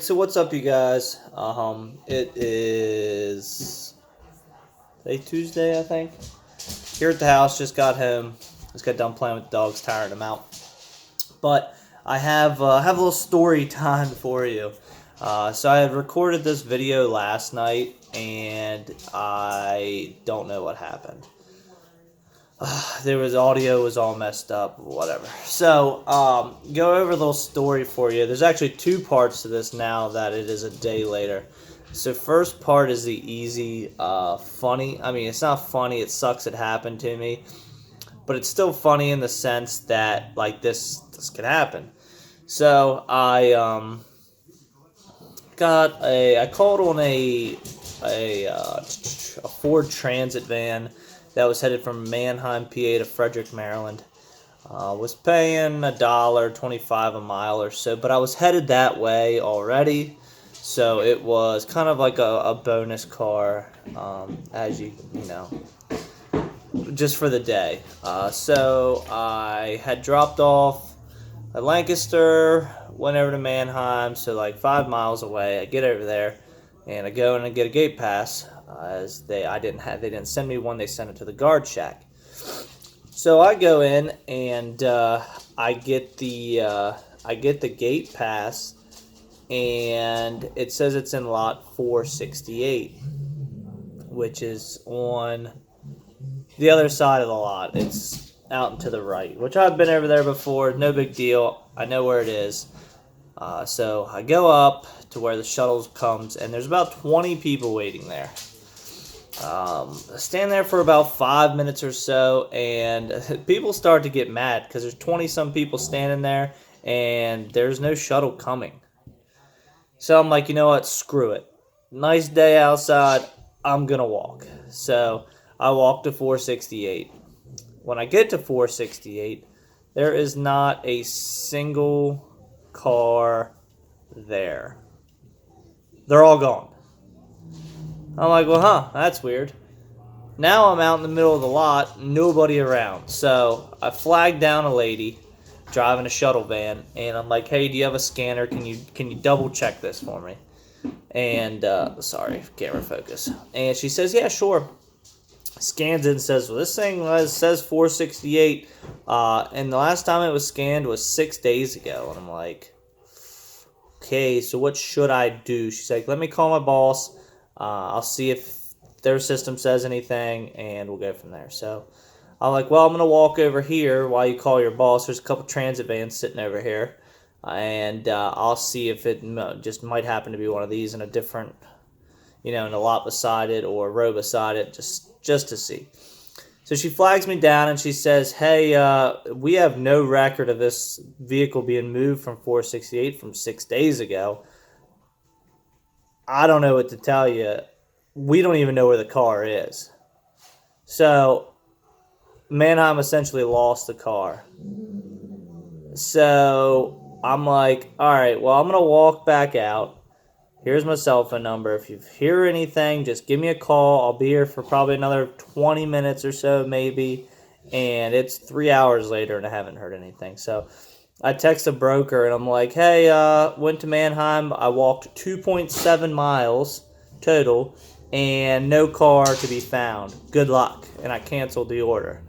Alright, so what's up, you guys? It is today Tuesday, I think. Here at the house, just got home. Just got done playing with the dogs, tiring them out. But I have a little story time for you. So I had recorded this video last night, and I don't know what happened. There was audio was all messed up, whatever. So, go over a little story for you. There's actually two parts to this now that it is a day later. So first part is the easy, funny. I mean, it's not funny. It sucks it happened to me, but it's still funny in the sense that like this could happen. So I called on a Ford Transit van that was headed from Manheim, PA to Frederick, Maryland. Was paying $1.25 a mile or so, but I was headed that way already, so it was kind of like a bonus car, as you know, just for the day. So I had dropped off at Lancaster, went over to Manheim, so like 5 miles away. I get over there, and I go and I get a gate pass. As they didn't send me one, they sent it to the guard shack. So I go in and I get the gate pass, and it says it's in lot 468, which is on the other side of the lot. It's out and to the right, which I've been over there before. No big deal. I know where it is. So I go up to where the shuttle comes, and there's about 20 people waiting there. Stand there for about 5 minutes or so, and people start to get mad because there's 20-some people standing there, and there's no shuttle coming. So I'm like, you know what? Screw it. Nice day outside. I'm going to walk. So I walk to 468. When I get to 468, there is not a single car there. They're all gone. I'm like, well, that's weird. Now I'm out in the middle of the lot, nobody around. So I flagged down a lady driving a shuttle van, and I'm like, hey, do you have a scanner? Can you double check this for me? And sorry, camera focus. And she says, yeah, sure. Scans it and says, well, this thing says 468, and the last time it was scanned was 6 days ago. And I'm like, okay, so what should I do? She's like, let me call my boss. I'll see if their system says anything, and we'll go from there. So I'm like, well, I'm going to walk over here while you call your boss. There's a couple transit vans sitting over here, and I'll see if it just might happen to be one of these in a different, in a lot beside it or a row beside it, just to see. So she flags me down, and she says, hey, we have no record of this vehicle being moved from 468 from 6 days ago. I don't know what to tell you. We don't even know where the car is. So Manheim essentially lost the car. So I'm like, all right, well, I'm going to walk back out. Here's my cell phone number. If you hear anything, just give me a call. I'll be here for probably another 20 minutes or so, maybe. And it's 3 hours later, and I haven't heard anything. So I text a broker, and I'm like, hey, went to Manheim. I walked 2.7 miles total, and no car to be found. Good luck. And I canceled the order.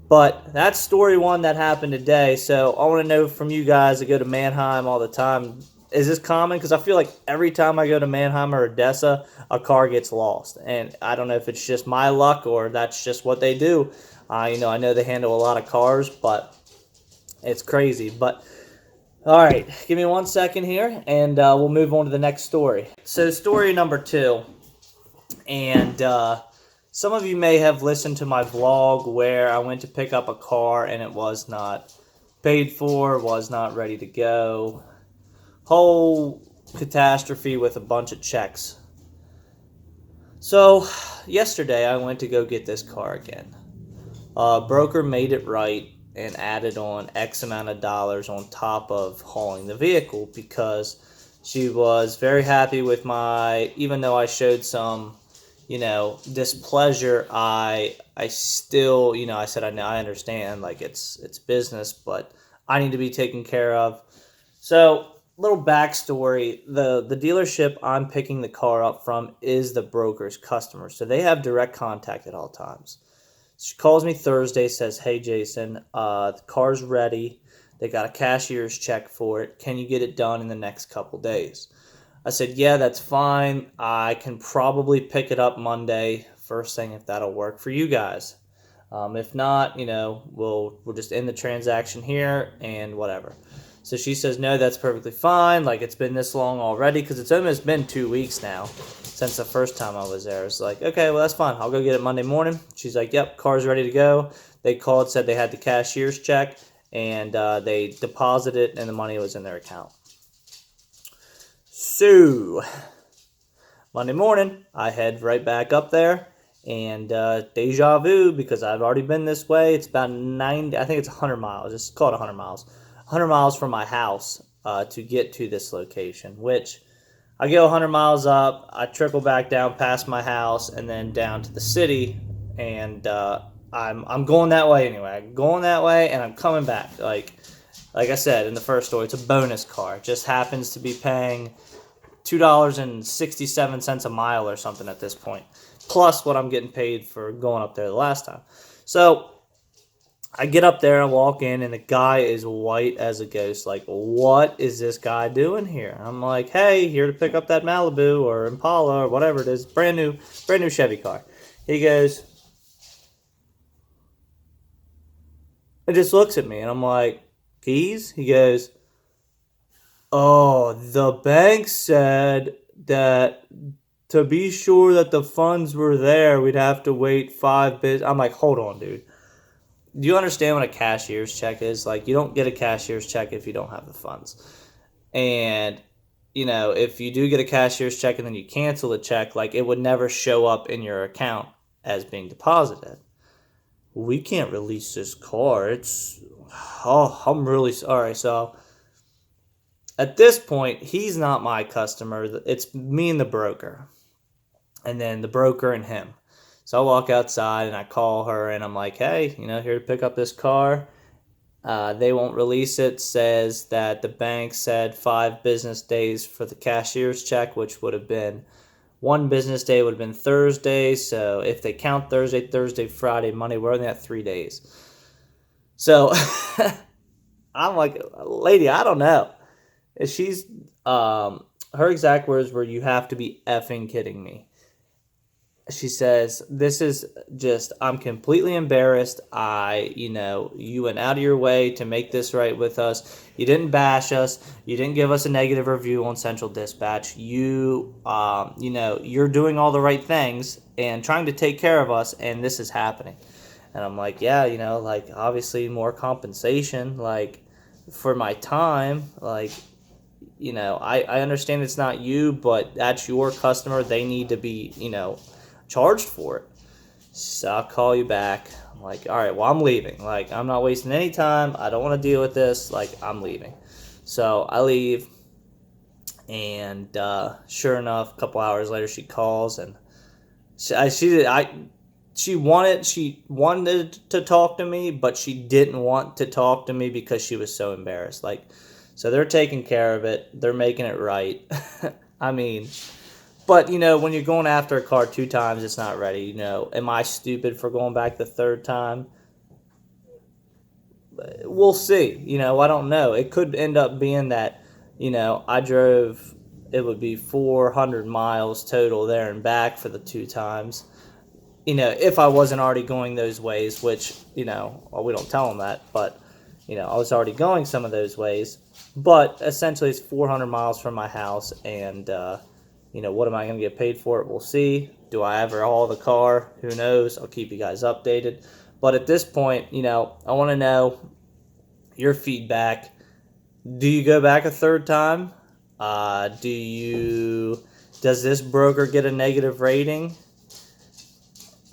But that's story one that happened today. So I want to know from you guys that go to Manheim all the time, is this common? Because I feel like every time I go to Manheim or Odessa, a car gets lost. And I don't know if it's just my luck or that's just what they do. I know they handle a lot of cars, but it's crazy. But all right, give me 1 second here, and we'll move on to the next story. So story number 2, and some of you may have listened to my vlog where I went to pick up a car and it was not paid for, was not ready to go. Whole catastrophe with a bunch of checks. So yesterday I went to go get this car again. Broker made it right and added on X amount of dollars on top of hauling the vehicle because she was very happy with even though I showed some, displeasure, I still, I said, I understand, like it's business, but I need to be taken care of. So little backstory, the dealership I'm picking the car up from is the broker's customer, so they have direct contact at all times. She calls me Thursday, says, "Hey Jason, the car's ready. They got a cashier's check for it. Can you get it done in the next couple days?" I said, "Yeah, that's fine. I can probably pick it up Monday first thing if that'll work for you guys. If not, we'll just end the transaction here and whatever." So she says, "No, that's perfectly fine. Like, it's been this long already," because it's almost been 2 weeks now since the first time I was there. It's like, "Okay, well, that's fine. I'll go get it Monday morning." She's like, "Yep, car's ready to go." They called, said they had the cashier's check, and they deposited it, and the money was in their account. So, Monday morning, I head right back up there, and deja vu, because I've already been this way. It's about 90, I think it's 100 miles. Just call it 100 miles. 100 miles from my house to get to this location, which I go 100 miles up, I trickle back down past my house, and then down to the city, and I'm going that way anyway. I'm going that way, and I'm coming back. Like I said in the first story, it's a bonus car. It just happens to be paying $2.67 a mile or something at this point, plus what I'm getting paid for going up there the last time. So I get up there and walk in, and the guy is white as a ghost. Like, what is this guy doing here? I'm like, "Hey, here to pick up that Malibu or Impala or whatever it is, brand new Chevy car." He goes, and just looks at me, and I'm like, "Keys?" He goes, "Oh, the bank said that to be sure that the funds were there, we'd have to wait 5 business." I'm like, "Hold on, dude. Do you understand what a cashier's check is? Like, you don't get a cashier's check if you don't have the funds. And, if you do get a cashier's check and then you cancel the check, like, it would never show up in your account as being deposited. We can't release this car. I'm really sorry." So at this point, he's not my customer. It's me and the broker. And then the broker and him. So I walk outside and I call her and I'm like, "Hey, here to pick up this car. They won't release it. Says that the bank said 5 business days for the cashier's check, which would have been 1 business day would have been Thursday. So if they count Thursday, Friday, Monday, we're only at 3 days." So I'm like, "Lady, I don't know." She's her exact words were, "You have to be effing kidding me." She says, "This is just, I'm completely embarrassed. You went out of your way to make this right with us. You didn't bash us. You didn't give us a negative review on Central Dispatch. You're doing all the right things and trying to take care of us, and this is happening." And I'm like, "Yeah, like, obviously more compensation, like, for my time, like, I understand it's not you, but that's your customer. They need to be, charged for it." So I'll call you back. I'm like, "All right, well, I'm leaving. Like, I'm not wasting any time. I don't want to deal with this. Like, I'm leaving." So I leave, and sure enough, a couple hours later, she calls, and she wanted to talk to me, but she didn't want to talk to me because she was so embarrassed. Like, so they're taking care of it. They're making it right. I mean, but, when you're going after a car 2 times, it's not ready. Am I stupid for going back the 3rd time? We'll see. I don't know. It could end up being that, I drove, it would be 400 miles total there and back for the 2 times. If I wasn't already going those ways, which, well, we don't tell them that, but, I was already going some of those ways. But essentially, it's 400 miles from my house, and, what am I going to get paid for it? We'll see. Do I ever haul the car? Who knows? I'll keep you guys updated. But at this point, I want to know your feedback. Do you go back a 3rd time? Does this broker get a negative rating?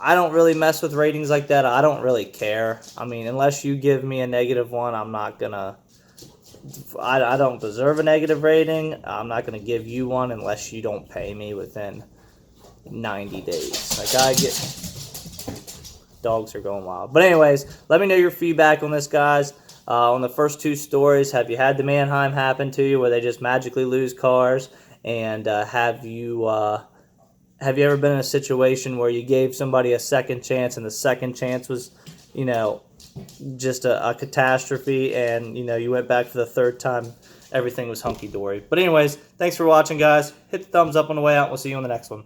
I don't really mess with ratings like that. I don't really care. I mean, unless you give me a negative one, I'm not going to... I don't deserve a negative rating. I'm not going to give you one unless you don't pay me within 90 days. Dogs are going wild. But anyways, let me know your feedback on this, guys. On the first two stories, have you had the Mannheim happen to you where they just magically lose cars? And have you ever been in a situation where you gave somebody a second chance and the second chance was, you know, just a catastrophe, and you know you went back for the third time, everything was hunky dory? But anyways, thanks for watching, guys. Hit the thumbs up on the way out. We'll see you on the next one.